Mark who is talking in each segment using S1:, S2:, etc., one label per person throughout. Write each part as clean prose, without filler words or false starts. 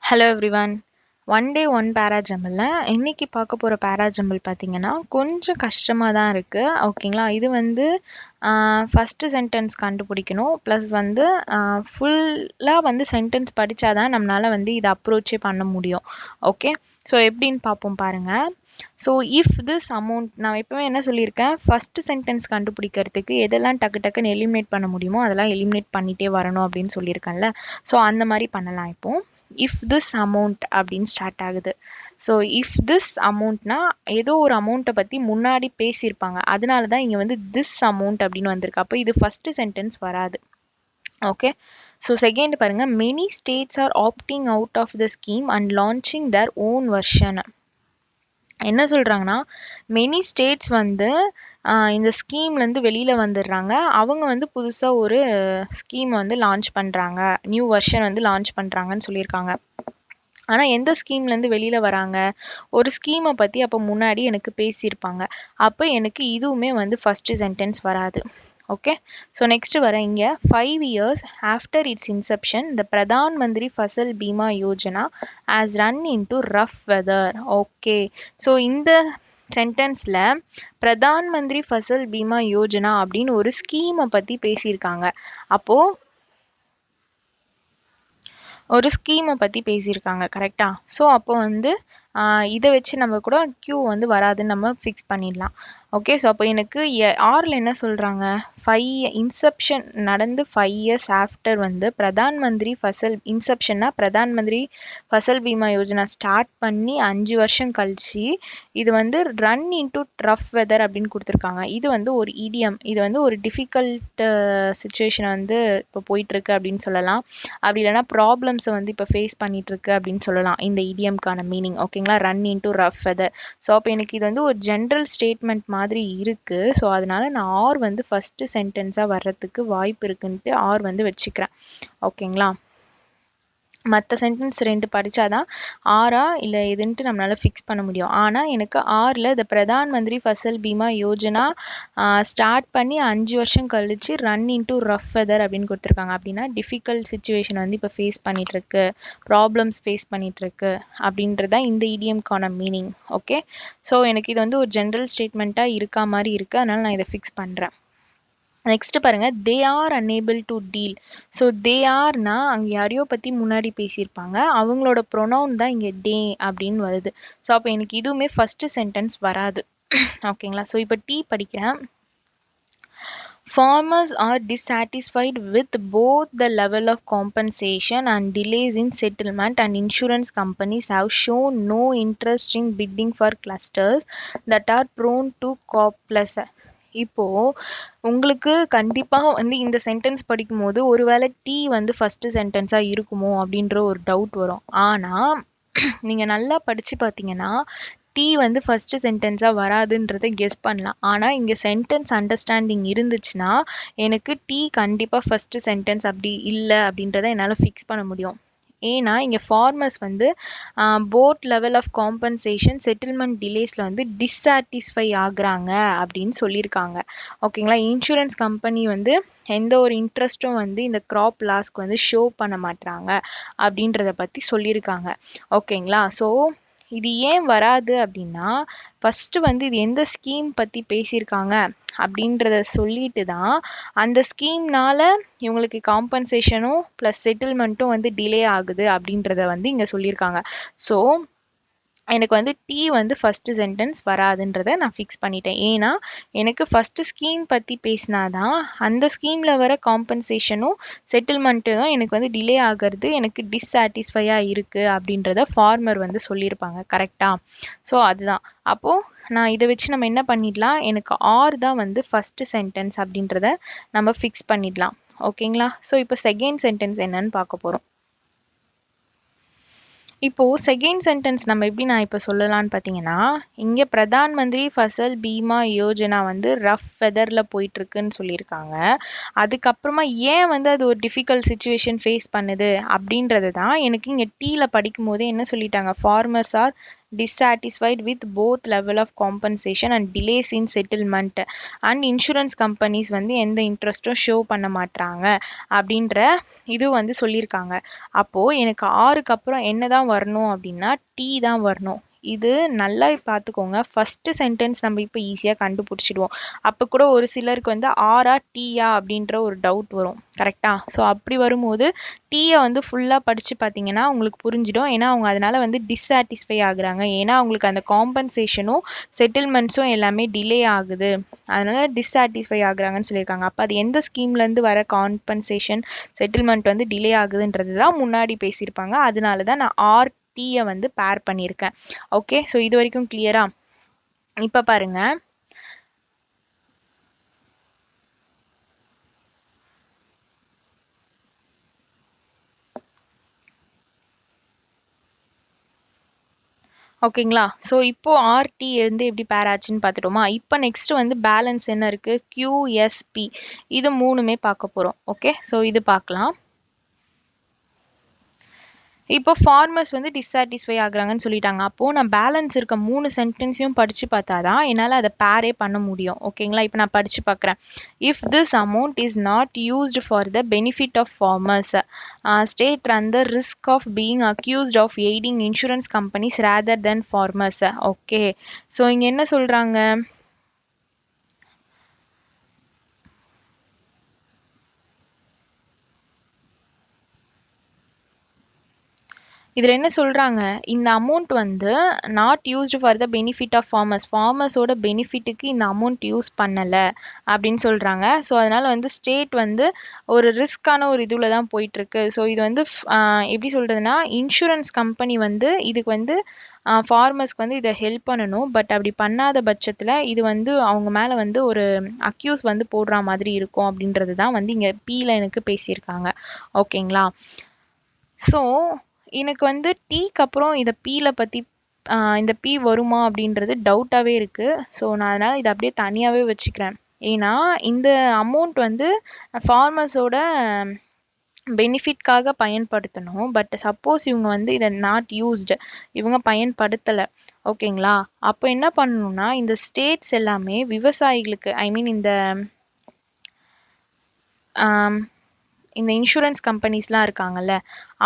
S1: Hello everyone. One day one பேராஜம்பிளில் இன்னைக்கு பார்க்க போகிற பேராஜம்பிள் பார்த்தீங்கன்னா கொஞ்சம் கஷ்டமாக தான் இருக்குது. ஓகேங்களா, இது வந்து ஃபஸ்ட்டு சென்டென்ஸ் கண்டுபிடிக்கணும். ப்ளஸ் வந்து ஃபுல்லாக வந்து சென்டென்ஸ் படித்தாதான் நம்மளால் வந்து இதை அப்ரோச்சே பண்ண முடியும். ஓகே, ஸோ எப்படின்னு பார்ப்போம் பாருங்கள். ஸோ இஃப் திஸ் அமௌண்ட், நான் எப்பவுமே என்ன சொல்லியிருக்கேன், ஃபர்ஸ்ட் சென்டென்ஸ் கண்டுபிடிக்கிறதுக்கு எதெல்லாம் டக்கு டக்குன்னு எலிமினேட் பண்ண முடியுமோ அதெல்லாம் எலிமினேட் பண்ணிட்டே வரணும் அப்படின்னு சொல்லியிருக்கேன்ல. ஸோ அந்த மாதிரி பண்ணலாம். இப்போ இஃப் திஸ் அமௌண்ட் அப்படின்னு ஸ்டார்ட் ஆகுது. ஸோ இஃப் திஸ் அமௌண்ட்னா ஏதோ ஒரு அமௌண்ட்டை பற்றி முன்னாடி பேசியிருப்பாங்க, அதனால தான் இங்கே வந்து திஸ் அமௌண்ட் அப்படின்னு வந்திருக்கு. அப்போ இது ஃபர்ஸ்ட் சென்டென்ஸ் வராது. ஓகே, ஸோ செகண்ட் பாருங்க, many states are opting out of the scheme and launching their own version. என்ன சொல்கிறாங்கன்னா, மெனி ஸ்டேட்ஸ் வந்து இந்த ஸ்கீம்லேருந்து வெளியில் வந்துடுறாங்க. அவங்க வந்து புதுசாக ஒரு ஸ்கீம் வந்து லான்ச் பண்ணுறாங்க, நியூ வெர்ஷன் வந்து லான்ச் பண்ணுறாங்கன்னு சொல்லியிருக்காங்க. ஆனால் எந்த ஸ்கீம்லேருந்து வெளியில் வராங்க, ஒரு ஸ்கீமை பற்றி அப்போ முன்னாடி எனக்கு பேசியிருப்பாங்க. அப்போ எனக்கு இதுவுமே வந்து ஃபஸ்ட்டு சென்டென்ஸ் வராது. ஓகே, ஸோ நெக்ஸ்ட் வர இங்கே 5 years after its inception the Pradhan Mantri Fasal Bima Yojana has run into rough weather. Okay, so இந்த சென்டென்ஸில் பிரதான் மந்திரி ஃபசல் பீமா யோஜனா அப்படின்னு ஒரு ஸ்கீமை பற்றி பேசியிருக்காங்க. அப்போது ஒரு ஸ்கீமை பற்றி பேசியிருக்காங்க, கரெக்டா? ஸோ அப்போ வந்து இதை வச்சு நம்ம கூட கியூ வந்து வராதுன்னு நம்ம ஃபிக்ஸ் பண்ணிடலாம். ஓகே, ஸோ அப்போ எனக்கு ஆரில் என்ன சொல்கிறாங்க, 5 இன்செப்ஷன் நடந்து 5 years ஆஃப்டர் வந்து பிரதான் மந்திரி ஃபசல், இன்செப்ஷன்னா பிரதான் மந்திரி ஃபசல் பீமா யோஜனா ஸ்டார்ட் பண்ணி 5 வருஷம் கழிச்சு இது வந்து ரன் இன்டு ரஃப் வெதர் அப்படின்னு கொடுத்துருக்காங்க. இது வந்து ஒரு இடியம், இது வந்து ஒரு டிஃபிகல்ட் சுச்சுவேஷனை வந்து இப்போ போயிட்டுருக்கு அப்படின்னு சொல்லலாம். அப்படி இல்லைனா ப்ராப்ளம்ஸை வந்து இப்போ ஃபேஸ் பண்ணிகிட்ருக்கு அப்படின்னு சொல்லலாம் இந்த இடியம்கான மீனிங். ஓகேங்களா, run into rough weather. So அப்போ எனக்கு இது வந்து ஒரு ஜென்ரல் ஸ்டேட்மெண்ட் மாதிரி இருக்குது. ஸோ அதனால நான் ஆர் வந்து ஃபஸ்ட்டு சென்டென்ஸாக வர்றதுக்கு வாய்ப்பு இருக்குன்ட்டு ஆர் வந்து வச்சுக்கிறேன். ஓகேங்களா, மற்ற சென்டென்ஸ் 2 படித்தாதான் ஆரா இல்லை எதுன்ட்டு நம்மளால் ஃபிக்ஸ் பண்ண முடியும். ஆனால் எனக்கு ஆரில் இந்த பிரதான் மந்திரி ஃபசல் பீமா யோஜனா ஸ்டார்ட் பண்ணி 5 வருஷம் கழிச்சு ரன் இன்டு ரஃப் வெதர் அப்படின்னு கொடுத்துருக்காங்க. அப்படின்னா டிஃபிகல்ட் சுச்சுவேஷன் வந்து இப்போ ஃபேஸ் பண்ணிகிட்ருக்கு, ப்ராப்ளம்ஸ் ஃபேஸ் பண்ணிகிட்ருக்கு அப்படின்றதான் இந்த இடியம்கான மீனிங். ஓகே, ஸோ எனக்கு இது வந்து ஒரு ஜென்ரல் ஸ்டேட்மெண்ட்டாக இருக்கா மாதிரி இருக்குது, அதனால் நான் இதை ஃபிக்ஸ் பண்ணுறேன். நெக்ஸ்ட் பாருங்க, they are unable to deal. So they ஆர்னா அங்கே யாரையோ பற்றி முன்னாடி பேசியிருப்பாங்க, அவங்களோட ப்ரொனவுன் தான் இங்கே டே அப்படின்னு வருது. ஸோ அப்போ எனக்கு இதுவுமே ஃபஸ்ட்டு சென்டென்ஸ் வராது. ஓகேங்களா, ஸோ இப்போ டீ படிக்கிறேன். Farmers are dissatisfied with both the level of compensation and delays in settlement, and insurance companies have shown no interest in bidding for clusters that are prone to coppless. இப்போ உங்களுக்கு கண்டிப்பாக வந்து இந்த sentence படிக்கும்போது ஒருவேளை tea வந்து first சென்டென்ஸாக இருக்குமோ அப்படின்ற ஒரு டவுட் வரும். ஆனால் நீங்கள் நல்லா படித்து பார்த்தீங்கன்னா டீ வந்து ஃபஸ்ட்டு சென்டென்ஸாக வராதுன்றதை கெஸ் பண்ணலாம். ஆனால் இங்கே சென்டென்ஸ் அண்டர்ஸ்டாண்டிங் இருந்துச்சுன்னா எனக்கு டீ கண்டிப்பாக ஃபஸ்ட்டு சென்டென்ஸ் அப்படி இல்லை அப்படின்றத என்னால் ஃபிக்ஸ் பண்ண முடியும். ஏன்னா இங்கே ஃபார்மர்ஸ் வந்து both level of compensation settlement டிலேஸில் வந்து டிஸ்சாட்டிஸ்ஃபை ஆகுறாங்க அப்படின்னு சொல்லியிருக்காங்க. ஓகேங்களா, இன்சூரன்ஸ் கம்பெனி வந்து எந்த ஒரு இன்ட்ரெஸ்ட்டும் வந்து இந்த க்ராப் லாஸ்க்கு வந்து ஷோ பண்ண மாட்டாங்க அப்படின்றத பற்றி சொல்லியிருக்காங்க. ஓகேங்களா, ஸோ இது ஏன் வராது அப்படின்னா ஃபஸ்ட்டு வந்து இது எந்த ஸ்கீம் பற்றி பேசியிருக்காங்க அப்படின்றத சொல்லிட்டு தான் அந்த ஸ்கீம்னால இவங்களுக்கு காம்பன்சேஷனும் ப்ளஸ் செட்டில்மெண்ட்டும் வந்து டிலே ஆகுது அப்படின்றத வந்து இங்கே சொல்லியிருக்காங்க. ஸோ எனக்கு வந்து டீ வந்து ஃபஸ்ட்டு சென்டென்ஸ் வராதுன்றதை நான் ஃபிக்ஸ் பண்ணிட்டேன். ஏன்னா எனக்கு ஃபஸ்ட்டு ஸ்கீம் பற்றி பேசினாதான் அந்த ஸ்கீமில் வர காம்பன்சேஷனும் செட்டில்மெண்ட்டும் தான் எனக்கு வந்து டிலே ஆகிறது எனக்கு டிஸ்சாட்டிஸ்ஃபையாக இருக்குது அப்படின்றத ஃபார்மர் வந்து சொல்லியிருப்பாங்க, கரெக்டாக? ஸோ அதுதான். அப்போது நான் இதை வச்சு நம்ம என்ன பண்ணிடலாம், எனக்கு ஆர் தான் வந்து ஃபஸ்ட்டு சென்டென்ஸ் அப்படின்றத நம்ம ஃபிக்ஸ் பண்ணிடலாம். ஓகேங்களா, ஸோ இப்போ செகண்ட் சென்டென்ஸ் என்னன்னு பார்க்க போகிறோம். இப்போது செகண்ட் சென்டென்ஸ் நம்ம எப்படி நான் இப்போ சொல்லலான்னு பார்த்தீங்கன்னா, இங்கே பிரதான் மந்திரி ஃபசல் பீமா யோஜனா வந்து ரஃப் வெதரில் போயிட்டுருக்குன்னு சொல்லியிருக்காங்க. அதுக்கப்புறமா ஏன் வந்து அது ஒரு டிஃபிகல்ட் சுச்சுவேஷன் ஃபேஸ் பண்ணுது அப்படின்றது தான் எனக்கு இங்கே டீயில் படிக்கும் போதே என்ன சொல்லிட்டாங்க, farmers R dissatisfied with both level of compensation and delays in settlement and insurance companies வந்து எந்த இன்ட்ரெஸ்ட்டும் ஷோ பண்ண மாட்றாங்க அப்படின்ற இது வந்து சொல்லியிருக்காங்க. அப்போ எனக்கு ஆறுக்கு அப்புறம் என்னதான் வரணும் அப்படின்னா டி தான் வரணும். இது நல்லா பார்த்துக்கோங்க. ஃபர்ஸ்ட் சென்டென்ஸ் நம்ம இப்போ ஈஸியாக கண்டுபிடிச்சிடுவோம். அப்போ கூட ஒரு சிலருக்கு வந்து ஆரா டீயா அப்படின்ற ஒரு டவுட் வரும். கரெக்டா? ஸோ அப்படி வரும்போது டீயை வந்து ஃபுல்லாக படித்து பார்த்தீங்கன்னா உங்களுக்கு புரிஞ்சிடும். ஏன்னா அவங்க அதனால வந்து டிஸ்சாட்டிஸ்ஃபை ஆகுறாங்க. ஏன்னா அவங்களுக்கு அந்த காம்பன்சேஷனும் செட்டில்மெண்ட்ஸும் எல்லாமே டிலே ஆகுது. அதனால டிஸ்சாட்டிஸ்ஃபை ஆகுறாங்கன்னு சொல்லியிருக்காங்க. அப்போ அது எந்த ஸ்கீம்லேருந்து வர காம்பன்சேஷன் செட்டில்மெண்ட் வந்து டிலே ஆகுதுன்றது தான் முன்னாடி பேசியிருப்பாங்க. அதனால தான் நான் ஆர் டீயை வந்து பேர் பண்ணியிருக்கேன். ஓகே, ஸோ இது வரைக்கும் கிளியரா? இப்போ பாருங்க, ஓகேங்களா? ஸோ இப்போ ஆர்டி வந்து எப்படி பேர் ஆச்சுன்னு பார்த்துட்டோமா? இப்போ நெக்ஸ்ட் வந்து பேலன்ஸ் என்ன இருக்கு? கியூஎஸ்பி. இது மூணுமே பார்க்க போகிறோம். ஓகே, ஸோ இது பார்க்கலாம். இப்போ ஃபார்மர்ஸ் வந்து டிஸ்சாட்டிஸ்ஃபை ஆகுறாங்கன்னு சொல்லிட்டாங்க. அப்போ நான் பேலன்ஸ் இருக்க 3 சென்டென்ஸையும் படிச்சு பார்த்தாதான் என்னால் அதை பேரே பண்ண முடியும். ஓகேங்களா? இப்போ நான் படிச்சு பார்க்குறேன். If this amount is not used for the benefit of farmers, state run the risk of being accused of aiding insurance companies rather than farmers. Okay, so இங்கே என்ன சொல்கிறாங்க? இதில் என்ன சொல்கிறாங்க? இந்த அமௌண்ட் வந்து not used for the benefit of farmers, ஃபார்மர்ஸோட பெனிஃபிட்டுக்கு இந்த அமௌண்ட் யூஸ் பண்ணலை அப்படின்னு சொல்கிறாங்க. ஸோ அதனால் வந்து ஸ்டேட் வந்து ஒரு ரிஸ்க்கான ஒரு இதில் தான் போயிட்டுருக்கு. ஸோ இது வந்து எப்படி சொல்கிறதுனா, இன்சூரன்ஸ் கம்பெனி வந்து இதுக்கு வந்து ஃபார்மர்ஸ்க்கு வந்து இதை ஹெல்ப் பண்ணணும். பட் அப்படி பண்ணாத பட்சத்தில் இது வந்து அவங்க மேலே வந்து ஒரு அக்யூஸ் வந்து போடுற மாதிரி இருக்கும் அப்படின்றது தான் வந்து இங்கே பீல எனக்கு பேசியிருக்காங்க. ஓகேங்களா? ஸோ எனக்கு வந்து டீக்கு அப்புறம் இதை பீல பற்றி இந்த பி வருமா அப்படின்றது டவுட்டாகவே இருக்குது. ஸோ நான் அதனால் இதை அப்படியே தனியாகவே வச்சுக்கிறேன். ஏன்னா இந்த அமௌண்ட் வந்து ஃபார்மர்ஸோட பெனிஃபிட்காக பயன்படுத்தணும். பட் சப்போஸ் இவங்க வந்து இதை நாட் யூஸ்டு, இவங்க பயன்படுத்தலை. ஓகேங்களா? அப்போ என்ன பண்ணணும்னா இந்த ஸ்டேட்ஸ் எல்லாமே விவசாயிகளுக்கு, ஐ மீன் இந்த இன்சூரன்ஸ் கம்பெனிஸ்லாம் இருக்காங்கல்ல,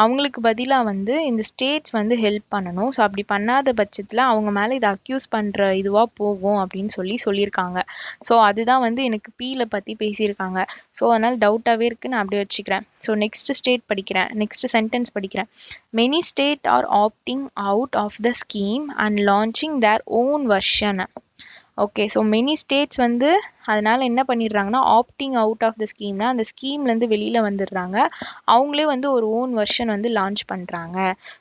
S1: அவங்களுக்கு பதிலாக வந்து இந்த ஸ்டேட்ஸ் வந்து ஹெல்ப் பண்ணணும். ஸோ அப்படி பண்ணாத பட்சத்தில் அவங்க மேலே இதை அக்யூஸ் பண்ணுற இதுவாக போகும் அப்படின்னு சொல்லியிருக்காங்க. ஸோ அதுதான் வந்து எனக்கு பீல பற்றி பேசியிருக்காங்க. ஸோ அதனால் டவுட்டாகவே இருக்குது, நான் அப்படியே வச்சுக்கிறேன். ஸோ நெக்ஸ்ட் ஸ்டேட் படிக்கிறேன், நெக்ஸ்ட் சென்டென்ஸ் படிக்கிறேன். Many state are opting out of the scheme and launching their own version. Okay, so many states வந்து அதனால் என்ன பண்ணிடுறாங்கன்னா ஆப்டிங் அவுட் ஆஃப் த ஸ்கீம்னா அந்த ஸ்கீம்லேருந்து வெளியில் வந்துடுறாங்க. அவங்களே வந்து ஒரு ஓன் வெர்ஷன் வந்து லான்ச் பண்ணுறாங்க.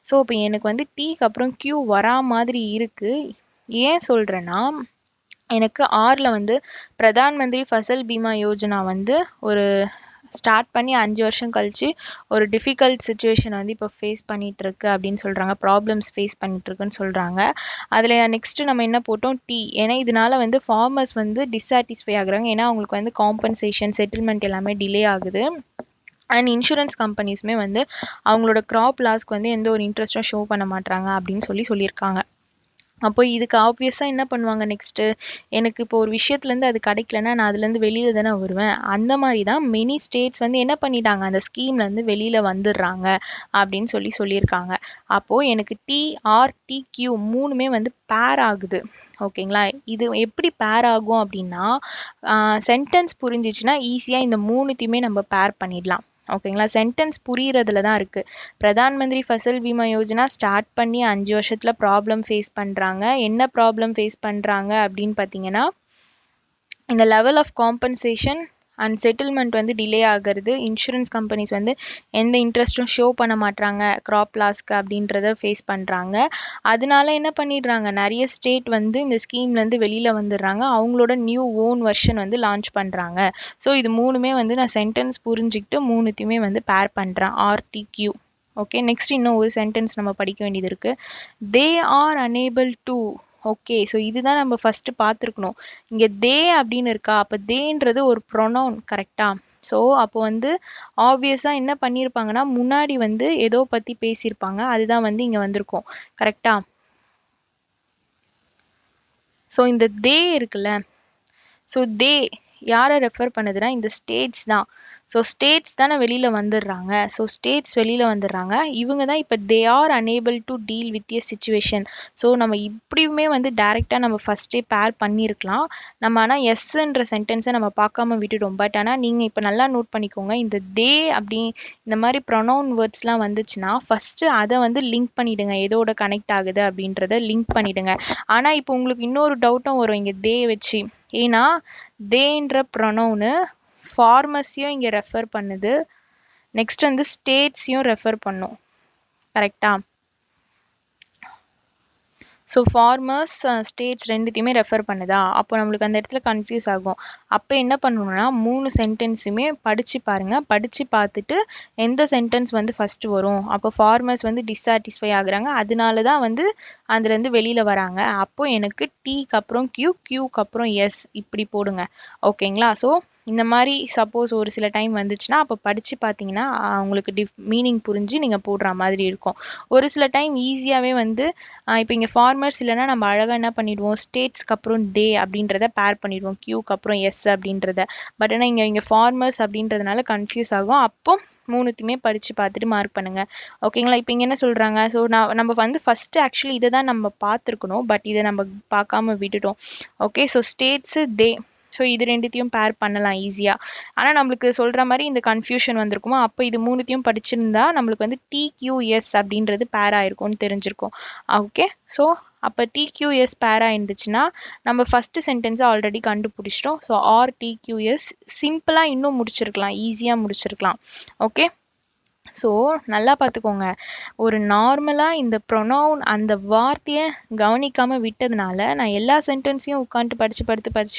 S1: ஸோ இப்போ எனக்கு வந்து டீக்கு அப்புறம் கியூ வரா மாதிரி இருக்குது. ஏன் சொல்கிறேன்னா, எனக்கு ஆரில் வந்து பிரதான் மந்திரி ஃபசல் பீமா யோஜனா வந்து ஒரு ஸ்டார்ட் பண்ணி 5 வருஷம் கழிச்சு ஒரு டிஃபிகல்ட் சுச்சுவேஷன் வந்து இப்போ ஃபேஸ் பண்ணிகிட்ருக்கு அப்படின்னு சொல்கிறாங்க. ப்ராப்ளம்ஸ் ஃபேஸ் பண்ணிகிட்ருக்குன்னு சொல்கிறாங்க. அதில் நெக்ஸ்ட்டு நம்ம என்ன போட்டோம்? டீ. ஏன்னா இதனால வந்து ஃபார்மர்ஸ் வந்து டிஸ்சாட்டிஸ்ஃபை ஆகுறாங்க. ஏன்னா அவங்களுக்கு வந்து காம்பன்சேஷன் செட்டில்மெண்ட் எல்லாமே டிலே ஆகுது. அண்ட் இன்சூரன்ஸ் கம்பெனிஸுமே வந்து அவங்களோட க்ராப் லாஸ்க்கு வந்து எந்த ஒரு இன்ட்ரெஸ்ட்டும் ஷோ பண்ண மாட்டாங்க அப்படின்னு சொல்லியிருக்காங்க. அப்போ இதுக்கு ஆப்வியஸாக என்ன பண்ணுவாங்க நெக்ஸ்ட்டு? எனக்கு இப்போ ஒரு விஷயத்துலேருந்து அது கிடைக்கலன்னா நான் அதுலேருந்து வெளியில் தானே வருவேன். அந்த மாதிரி தான் மெனி ஸ்டேட்ஸ் வந்து என்ன பண்ணிட்டாங்க, அந்த ஸ்கீம்லேருந்து வெளியில் வந்துடுறாங்க அப்படின்னு சொல்லியிருக்காங்க. அப்போது எனக்கு டிஆர்டிக்யூ மூணுமே வந்து பேர் ஆகுது. ஓகேங்களா? இது எப்படி பேர் ஆகும் அப்படின்னா, சென்டென்ஸ் புரிஞ்சிச்சுன்னா ஈஸியாக இந்த மூணுத்தையுமே நம்ம பேர் பண்ணிடலாம். ஓகேங்களா? சென்டென்ஸ் புரிகிறதுல தான் இருக்குது. பிரதான் மந்திரி ஃபசல் பீமா யோஜனா ஸ்டார்ட் பண்ணி 5 வருஷத்தில் ப்ராப்ளம் ஃபேஸ் பண்ணுறாங்க. என்ன ப்ராப்ளம் ஃபேஸ் பண்ணுறாங்க அப்படின்னு பார்த்தீங்கன்னா, இந்த level of compensation and settlement வந்து டிலே ஆகிறது. இன்சூரன்ஸ் கம்பெனிஸ் வந்து எந்த இன்ட்ரெஸ்ட்டும் ஷோ பண்ண மாட்டாங்க க்ராப் லாஸ்க்கு அப்படின்றத ஃபேஸ் பண்ணுறாங்க. அதனால என்ன பண்ணிடுறாங்க, நிறைய ஸ்டேட் வந்து இந்த ஸ்கீம்லேருந்து வெளியில் வந்துடுறாங்க. அவங்களோட நியூ ஓன் வெர்ஷன் வந்து லான்ச் பண்ணுறாங்க. ஸோ இது மூணுமே வந்து நான் சென்டென்ஸ் புரிஞ்சுக்கிட்டு மூணுத்தையுமே வந்து பேர் பண்ணுறேன், ஆர்டிக்யூ. ஓகே, நெக்ஸ்ட் இன்னும் ஒரு சென்டென்ஸ் நம்ம படிக்க வேண்டியது இருக்குது. They are unable to. Okay, so இதுதான் நம்ம ஃபஸ்ட்டு பார்த்துருக்கணும். இங்கே தே அப்படின்னு இருக்கா, அப்போ தேன்றது ஒரு ப்ரொனவுன். கரெக்டா? ஸோ அப்போ வந்து ஆப்வியஸாக என்ன பண்ணியிருப்பாங்கன்னா முன்னாடி வந்து ஏதோ பற்றி பேசியிருப்பாங்க. அதுதான் வந்து இங்கே வந்திருக்கும். கரெக்டா? ஸோ இந்த தே இருக்குல்ல, ஸோ தே யாரை ரெஃபர் பண்ணுதுன்னா இந்த ஸ்டேட்ஸ் தான். ஸோ ஸ்டேட்ஸ் தானே வெளியில் வந்துடுறாங்க. ஸோ ஸ்டேட்ஸ் வெளியில் வந்துடுறாங்க. இவங்க தான் இப்போ they are unable to deal with a situation. So நம்ம இப்படியுமே வந்து டைரெக்டாக நம்ம ஃபஸ்ட்டே பேர் பண்ணியிருக்கலாம். நம்ம ஆனால் எஸ்ன்ற சென்டென்ஸை நம்ம பார்க்காம விட்டுட்டோம். பட் ஆனால் நீங்கள் இப்போ நல்லா நோட் பண்ணிக்கோங்க, இந்த தே அப்படி இந்த மாதிரி ப்ரொனவுன் வேர்ட்ஸ்லாம் வந்துச்சுன்னா ஃபஸ்ட்டு அதை வந்து லிங்க் பண்ணிவிடுங்க, எதோட கனெக்ட் ஆகுது அப்படின்றத லிங்க் பண்ணிவிடுங்க. ஆனால் இப்போ உங்களுக்கு இன்னொரு டவுட்டும் வரும் இங்கே தே வச்சு. ஏன்னா தேன்ற ப்ரொனவுனு ஃபார்மர்ஸையும் இங்கே ரெஃபர் பண்ணுது, நெக்ஸ்ட் வந்து ஸ்டேட்ஸையும் ரெஃபர் பண்ணும். கரெக்டா? ஸோ ஃபார்மர்ஸ் ஸ்டேட்ஸ் ரெண்டுத்தையுமே ரெஃபர் பண்ணுதா? அப்போ நம்மளுக்கு அந்த இடத்துல கன்ஃபியூஸ் ஆகும். அப்போ என்ன பண்ணணும்னா 3 சென்டென்ஸுமே படித்து பாருங்கள். படித்து பார்த்துட்டு எந்த சென்டென்ஸ் வந்து ஃபஸ்ட்டு வரும், அப்போ ஃபார்மர்ஸ் வந்து டிஸாட்டிஸ்ஃபை ஆகுறாங்க, அதனால தான் வந்து அதுலேருந்து வெளியில் வராங்க. அப்போது எனக்கு டீக்கு அப்புறம் கியூ, கியூக்கு அப்புறம் எஸ் இப்படி போடுங்க. ஓகேங்களா? ஸோ இந்த மாதிரி சப்போஸ் ஒரு சில டைம் வந்துச்சுன்னா அப்போ படித்து பார்த்தீங்கன்னா உங்களுக்கு மீனிங் புரிஞ்சு நீங்கள் போடுற மாதிரி இருக்கும். ஒரு சில டைம் ஈஸியாகவே வந்து இப்போ இங்கே ஃபார்மர்ஸ் இல்லைன்னா நம்ம அழகாக என்ன பண்ணிடுவோம், ஸ்டேட்ஸ்க்கு அப்புறம் டே அப்படின்றத பேர் பண்ணிடுவோம், கியூக்கு அப்புறம் எஸ் அப்படின்றத. பட் ஆனால் இங்கே ஃபார்மர்ஸ் அப்படின்றதுனால கன்ஃபியூஸ் ஆகும். அப்போ 3த்தையுமே படித்து பார்த்துட்டு மார்க் பண்ணுங்கள். ஓகேங்களா? இப்போ இங்கே என்ன சொல்கிறாங்க, ஸோ நம்ம வந்து ஃபஸ்ட்டு ஆக்சுவலி இதை தான் நம்ம பார்த்துருக்கணும், பட் இதை நம்ம பார்க்காம விட்டுட்டோம். ஓகே, ஸோ ஸ்டேட்ஸு தே, ஸோ இது ரெண்டுத்தையும் பேர் பண்ணலாம் ஈஸியாக. ஆனால் நம்மளுக்கு சொல்கிற மாதிரி இந்த கன்ஃபியூஷன் வந்திருக்குமா, அப்போ இது 3த்தையும் படிச்சிருந்தா நம்மளுக்கு வந்து டிக்யூஎஸ் அப்படின்றது பேர் ஆயிருக்கும்னு தெரிஞ்சிருக்கும். ஓகே, ஸோ அப்போ டிக்யூஎஸ் பேரா இருந்துச்சுன்னா நம்ம ஃபஸ்ட்டு சென்டென்ஸை ஆல்ரெடி கண்டுபிடிச்சிட்டோம். ஸோ ஆர் டிக்யூஎஸ் சிம்பிளாக இன்னும் முடிச்சிருக்கலாம், ஈஸியாக முடிச்சிருக்கலாம். ஓகே, ஸோ நல்லா பார்த்துக்கோங்க, ஒரு நார்மலாக இந்த ப்ரொனவுன் அந்த வார்த்தையை கவனிக்காமல் விட்டதுனால நான் எல்லா சென்டென்ஸையும் உட்காந்துட்டு படித்து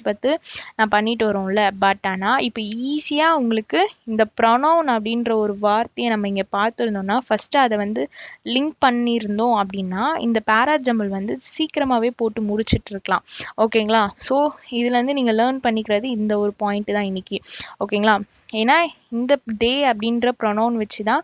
S1: பார்த்து நான் பண்ணிட்டு வரோம்ல. பட் ஆனால் இப்போ ஈஸியாக உங்களுக்கு இந்த ப்ரொனவுன் அப்படின்ற ஒரு வார்த்தையை நம்ம இங்கே பார்த்துருந்தோம்னா ஃபஸ்ட்டு அதை வந்து லிங்க் பண்ணியிருந்தோம் அப்படின்னா இந்த பேராஜம்பிள் வந்து சீக்கிரமாகவே போட்டு முடிச்சிட்டு இருக்கலாம். ஓகேங்களா? ஸோ இதுலேருந்து நீங்கள் லேர்ன் பண்ணிக்கிறது இந்த ஒரு பாயிண்ட் தான் இன்றைக்கி. ஓகேங்களா? ஏன்னா இந்த டே அப்படின்ற ப்ரொனவுன் வச்சு தான்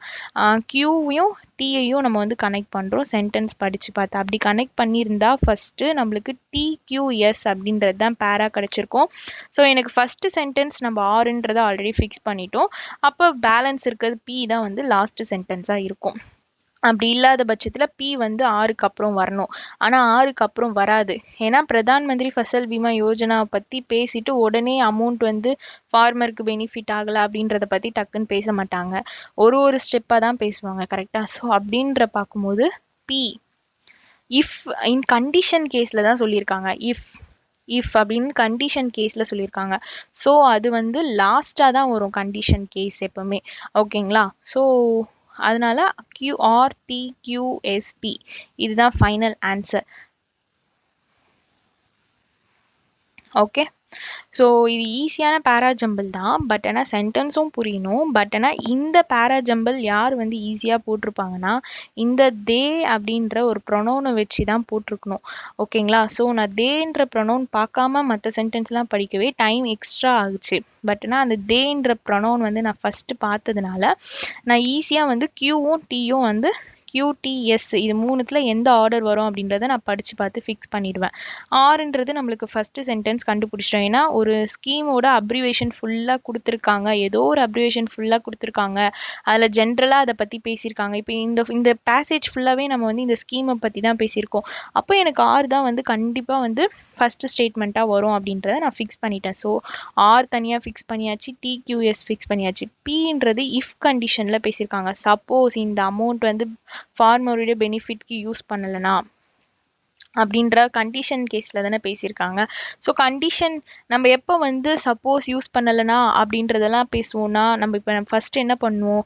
S1: கியூவையும் டியையும் நம்ம வந்து கனெக்ட் பண்ணுறோம் சென்டென்ஸ் படித்து பார்த்து. அப்படி கனெக்ட் பண்ணியிருந்தா ஃபஸ்ட்டு நம்மளுக்கு டிக்யூஎஸ் அப்படின்றது தான் பேரா கிடச்சிருக்கும். ஸோ எனக்கு ஃபஸ்ட்டு சென்டென்ஸ் நம்ம ஆறுன்றதை ஆல்ரெடி ஃபிக்ஸ் பண்ணிட்டோம். அப்போ பேலன்ஸ் இருக்கிறது பி தான் வந்து லாஸ்ட்டு சென்டென்ஸாக இருக்கும். அப்படி இல்லாத பட்சத்தில் பி வந்து 6க்கு அப்புறம் வரணும். ஆனால் 6க்கு அப்புறம் வராது. ஏன்னா பிரதான் மந்திரி ஃபசல் பீமா யோஜனா பற்றி பேசிட்டு உடனே அமௌண்ட் வந்து ஃபார்மருக்கு பெனிஃபிட் ஆகலை அப்படின்றத பற்றி டக்குன்னு பேச மாட்டாங்க. ஒரு ஸ்டெப்பாக தான் பேசுவாங்க. கரெக்டாக? ஸோ அப்படின்ற பார்க்கும்போது பி இஃப் இன் கண்டிஷன் கேஸில் தான் சொல்லியிருக்காங்க. இஃப் அப்படின்னு கண்டிஷன் கேஸில் சொல்லியிருக்காங்க. ஸோ அது வந்து லாஸ்ட்டாக தான் வரும் கண்டிஷன் கேஸ் எப்போவுமே. ஓகேங்களா? ஸோ அதனால QRTQSP இதுதான் ஃபைனல் ஆன்சர். ஓகே, ஸோ இது ஈஸியான பேராஜம்பிள் தான். பட் ஆனால் சென்டென்ஸும் புரியணும். பட் ஆனால் இந்த பேராஜம்பிள் யார் வந்து ஈஸியாக போட்டிருப்பாங்கன்னா இந்த தே அப்படின்ற ஒரு ப்ரொனவுனை வச்சு தான் போட்டிருக்கணும். ஓகேங்களா? ஸோ நான் தேன்ற ப்ரொனவுன் பார்க்காம மற்ற சென்டென்ஸ்லாம் படிக்கவே டைம் எக்ஸ்ட்ரா ஆகுச்சு. பட் ஆனால் அந்த தேன்ற ப்ரொனவுன் வந்து நான் ஃபஸ்ட்டு பார்த்ததுனால நான் ஈஸியாக வந்து கியூவும் டியும் வந்து QTS இது 3த்துல எந்த ஆர்டர் வரும் அப்படின்றத நான் படித்து பார்த்து ஃபிக்ஸ் பண்ணிடுவேன். ஆறுன்றது நம்மளுக்கு ஃபஸ்ட்டு சென்டென்ஸ் கண்டுபிடிச்சிட்டோம். ஏன்னா ஒரு ஸ்கீமோட அப்ரிவேஷன் ஃபுல்லாக கொடுத்துருக்காங்க, ஏதோ ஒரு அப்ரிவேஷன் ஃபுல்லாக கொடுத்துருக்காங்க, அதில் ஜென்ரலாக அதை பற்றி பேசியிருக்காங்க. இப்போ இந்த பேசேஜ் ஃபுல்லாகவே நம்ம வந்து இந்த ஸ்கீமை பற்றி தான் பேசியிருக்கோம். அப்போ எனக்கு ஆர் தான் வந்து கண்டிப்பாக வந்து ஃபஸ்ட்டு ஸ்டேட்மெண்ட்டாக வரும் அப்படின்றத நான் ஃபிக்ஸ் பண்ணிட்டேன். ஸோ ஆர் தனியாக ஃபிக்ஸ் பண்ணியாச்சு, TQS ஃபிக்ஸ் பண்ணியாச்சு. Pன்றது இஃப் கண்டிஷனில் பேசியிருக்காங்க. சப்போஸ் இந்த அமௌண்ட் வந்து ஃபார்மருடைய பெனிஃபிட்க்கு யூஸ் பண்ணலைனா அப்படின்ற கண்டிஷன் கேஸில் தானே பேசியிருக்காங்க. ஸோ கண்டிஷன் நம்ம எப்போ வந்து சப்போஸ் யூஸ் பண்ணலைனா அப்படின்றதெல்லாம் பேசுவோம்னா நம்ம இப்போ ஃபஸ்ட்டு என்ன பண்ணுவோம்,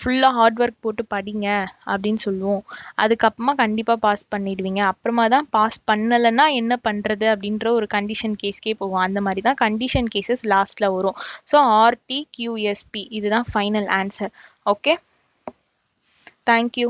S1: ஃபுல்லாக ஹார்ட் ஒர்க் போட்டு படிங்க அப்படின்னு சொல்லுவோம். அதுக்கப்புறமா கண்டிப்பாக பாஸ் பண்ணிடுவீங்க. அப்புறமா தான் பாஸ் பண்ணலைன்னா என்ன பண்ணுறது அப்படின்ற ஒரு கண்டிஷன் கேஸ்க்கே போவோம். அந்த மாதிரி தான் கண்டிஷன் கேசஸ் லாஸ்ட்டில் வரும். ஸோ RTQSP இதுதான் ஃபைனல் ஆன்சர். Okay, thank you.